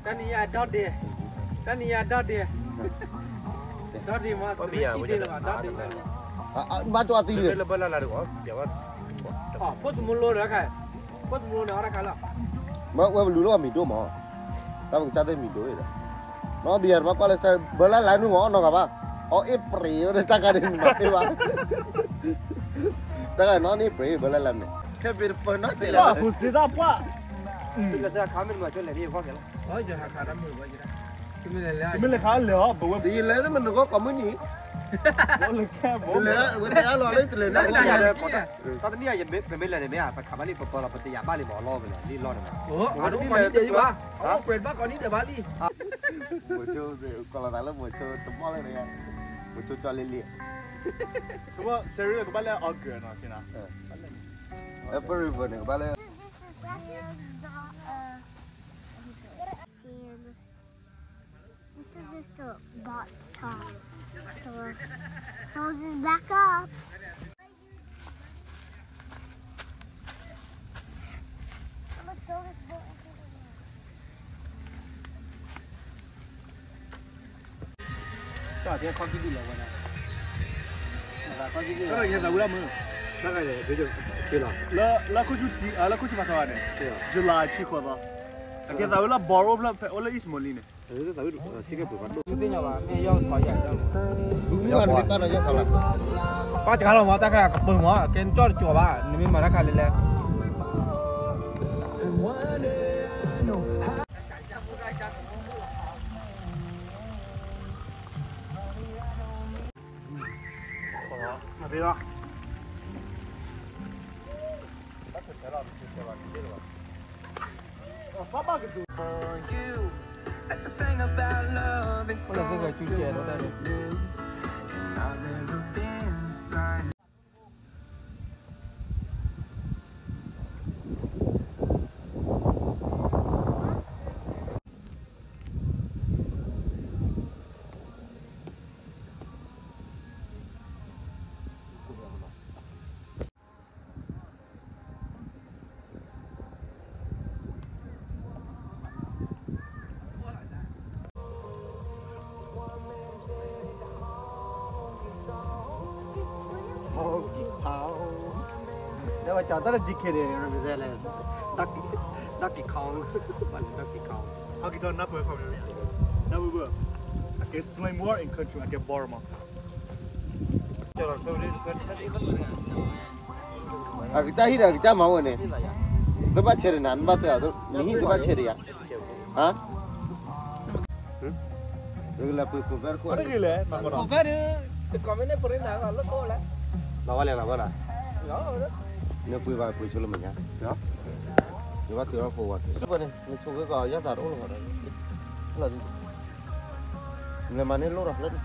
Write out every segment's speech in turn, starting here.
Tani ya dot dia. Tani ya dot dia. Dot dia mah. Dot dia. Batu ati dia. Lepas lah được không? Pos mulu dah kan. Pos mulu dah orang kalah. Mak gua dulu ambil do mau. Tahu cara ambil do itu. Nó biar mak kalau saya bela lain mau no apa? Oh April udah tak ada ni mati bang. Tak ada no ni April bela lain ni. Kebir pernah cerita. Khusus apa? Kita dah kami macam ni kau kena. Oh jangan karam dulu aja. Kita lekar le, bawa. Di lain mana kau kamu ni? Boleh ke? Boleh lah, boleh lah lalu itu lain. Kau ni aja bela ni mea, kami ni pepala peti ya balik bawa lo bela, ni lo ni. Oh, aduh kau ni dia juga. Oh, perempuan kau ni dia balik. Muncul kalau dalam muncul tembak ni ya. Muncul cari lihat. Cuba serius kembali agak nak kena. Apa river ni kembali? This is just a bot top. So this back up. I'm gonna throw this boat into the water. Sao thế con cái gì là vậy? Là con cái gì? Cái này là udah mana? Cái này bây giờ chưa là. La kucu macam mana? July cikgu apa? Kita tahu lah borrow lah, oleh ismol ini. Itu tahu sih ke bukan. Itu ni apa? Ni yang kau yang. Bukan bukan aja kalau. Kau kalau mau tak kaya kebun mau, kencor coba, ni mana kali le. Apa dia? Apa gitu? That's the thing about love. It's Kalau kau cuci ada dah. I've never been inside. Nếu mà chọn tất là dịch thì rồi bây giờ là đắc cái con, bạn đắc cái con. How kita nak buat apa? Nak buat. Kita selain more in country, kita borrow mah. Cho tôi đi Kita hidup kita mau ni. Tempat ceri nan mati ada. Ni tempat ceri ya. Hah? Regula cover ko. Ada gila, nak buat. Cover tu, kau ni pernah dah kalau kau lah. Bawa lah. Ni pui vai pui chulu mana? Ya. Ni wat tu apa wat? Apa ni? Ni cukai kau ya taruh loh ada. Lalu. Ni mana lo rak lagi?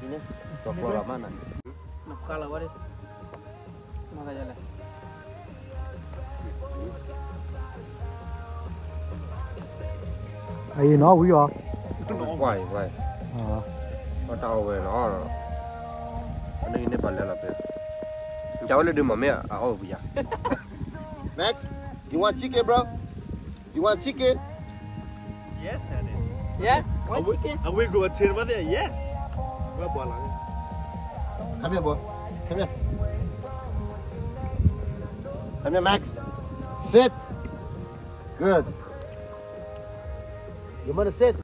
Ini. Kau keluar mana? Nak kalah waris. Nak jalan. Ai nó quý à? Quay. Có tàu về nó rồi. Anh ấy bật lên là được. Cháu lên đường mà mẹ bây giờ. Max, you want chicken, bro? You want chicken? Yes, Daddy. Yeah, one chicken. And we go attend with it. Yes. What buat lagi? Come here, boy. Come here. Come here, Max. Sit. Good. You want to sit?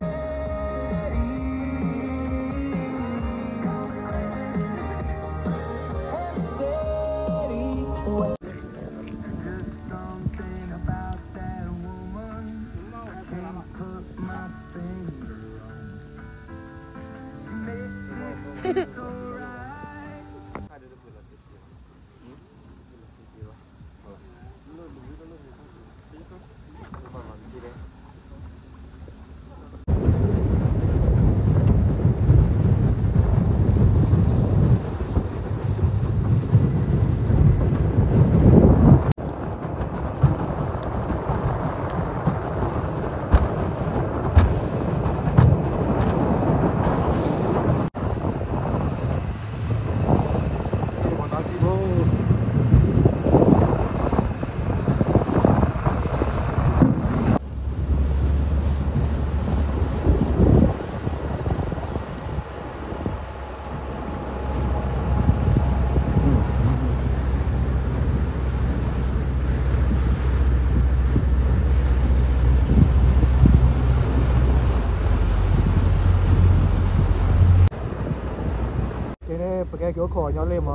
kiểu khó nhau lên mà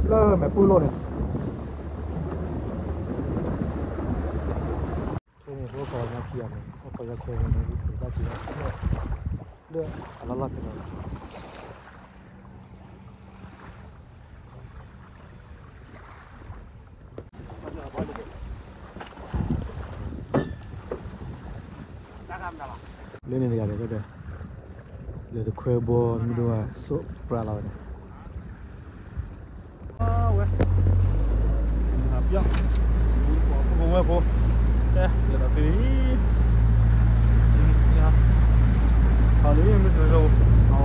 lơ mẹ pui luôn này cái này có khó nhau kia này có khó nhau kia này thì ta chỉ đưa nó lót cái này lên này cái đâyเลยตัวเคยบอมีด้วยสุปลาเราเนี่ยเว้ยครับยังผมว่าผมเนี่ยเดี๋ยวเราไปนี่ครับตอนนี้ยังไม่ถึงเราเอา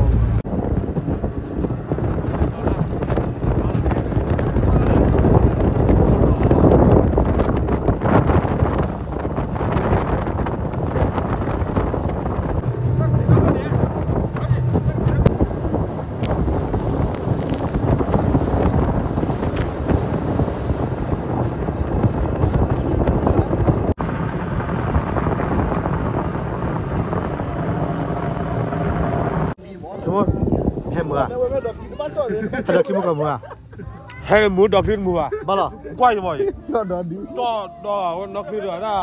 ถ้าเราคิดว่ากับมือให้มือดอกพิษมือบ้าหรอกว่าอยู่บ่อยจอดดีจอดวันนักพิษเหรอน่ะ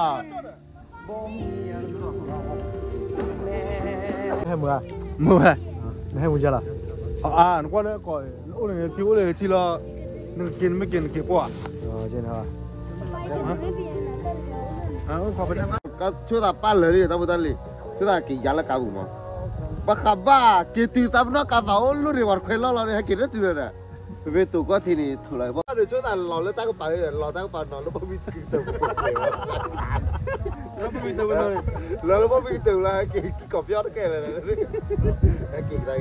ให้มือให้มือจะล่ะนึกว่าเนี่ยก่อนโอ้ยที่โอ้ยที่เรานึกกินไม่กินกี่ปวดเจนฮะขอบคุณก็ช่วยตาปั้นเลยดิตาบุตรเลยช่วยตากี่ยันละกาบุมั้งปะขับบ้ากี่ตีตามนักการเขาลุ้นในวันเคยเล่าเราเนี่ยกี่นาทีเลยนะเวทุก็ทีนี้ถูกเลยเพราะเดี๋ยวช่วยตาเราเลือกตั้งก็ไปเลยเราตั้งปานนอนแล้วพอมีตื่นตื่นแล้วพอมีตื่นเลยแล้วพอมีตื่นแล้วกี่กบยอดแก่เลยนะกี่อะไร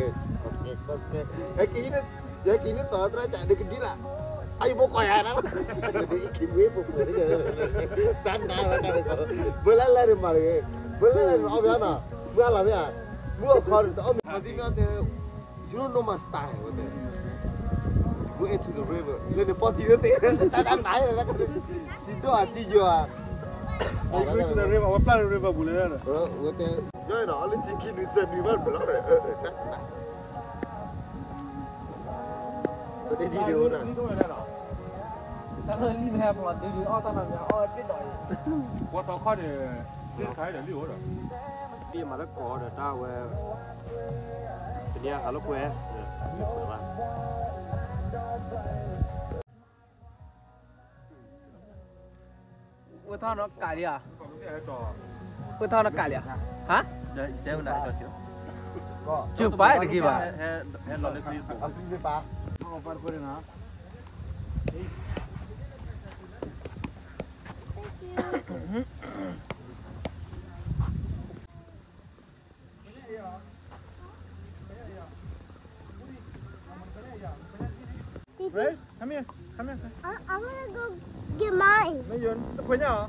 กี่นี่ต่อตราจ่ายได้กี่ดีละไอ้พวกคอยนะกี่เว็บพวกเหมือนกันจันได้แล้วกันเบลล่าเรื่องมาเลยเบลล่าเอาไปนะเมื่อไรเนี่ยเมื่อก่อนเอาไปที่นั่นเดี๋ยว you don't know my style what the go into the river เรื่องในปอที่นั่นเองจันไหนแล้วกันสิ่งตัวจีจัว go to the river ว่าปลา river บุญเลยนะว่าแต่ย่อยหนอเล่นจีกินวิเศษมีบ้านเปล่าเลยตัวดีเดียวนะตั้งแต่รีบแฮปมาดีอ้อตั้งแต่อ้อเจ็ดดอยว่าต่อข้อเดียวเรื่องขายเดี๋ยวรีบเหรอพี่มาแล้วก่อเดี๋ยวจ้าเว้ยเป็นเนี่ยหาลูกเว้ยว่าท่อนักไก่ดิอ่ะว่าท่อนักไก่ดิอ่ะฮะเดี๋ยวมันได้ก็ จุดไปตะกี้ป่ะให้เราเล็กนิดเอาไปปะเอาไปพูดนะGrace, come here. I'm gonna go get mine. Mấy giờ? Quên nhá.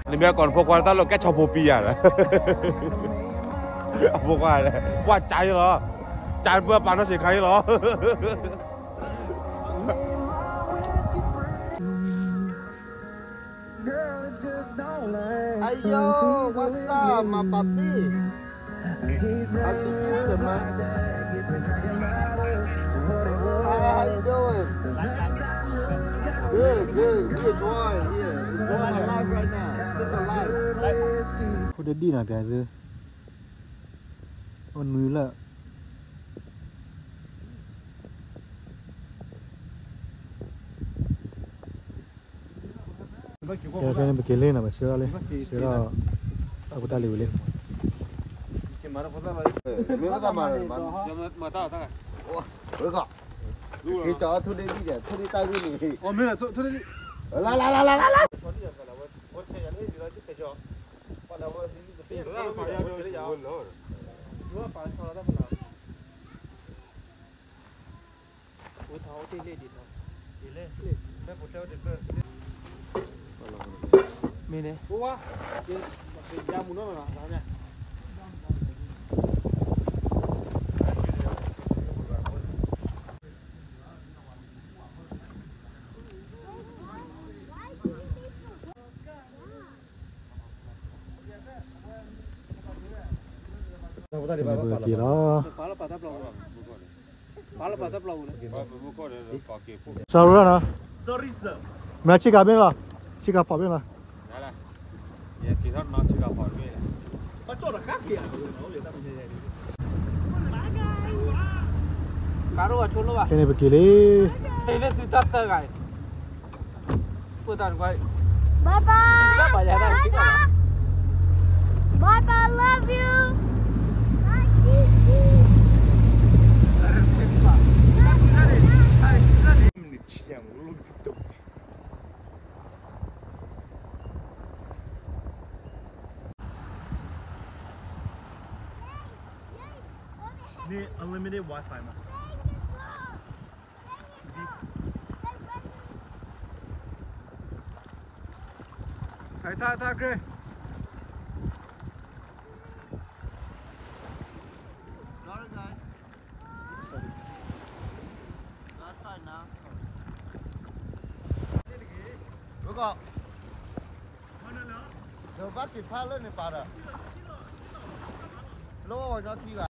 Nên bây còn phục qua ta lo cái cho bố bia rồi phục qua này qua trái rồi trái bữa bán nó sẽ khai rồi Ayo, what's up, my papi? How's your sister, man? How you doing? Good. We enjoying here. Enjoying our life right now. Single life. Cô đi nào kìa dư. Ôn mứ lợ. Giờ cái này bị lên là phải sửa lên. Sửa là aku ta liu lên. Mình có mà mà tao thằng này. Ủa gọ. Cái chó thu đi kìa, thu đi tay đi nè. Ồ mình là thu đi. La. Mene. Bố ra muốn nó là sao nhỉ? Bữa kia đó. Sao rồi nè? Sorry sir. Mẹ chị cả bên là, chị cả bên là. Mà chỗ là khác kìa. Cái này bữa kia đi. Bye bye. Bye bye, love you. Ni unlimited Wi-Fi mà. Tha kê. Sorry guys. Sorry. That's fine now. Bố cọ. Giờ bắt kịp pha lên này bà rồi. Lô vào cho thi cả.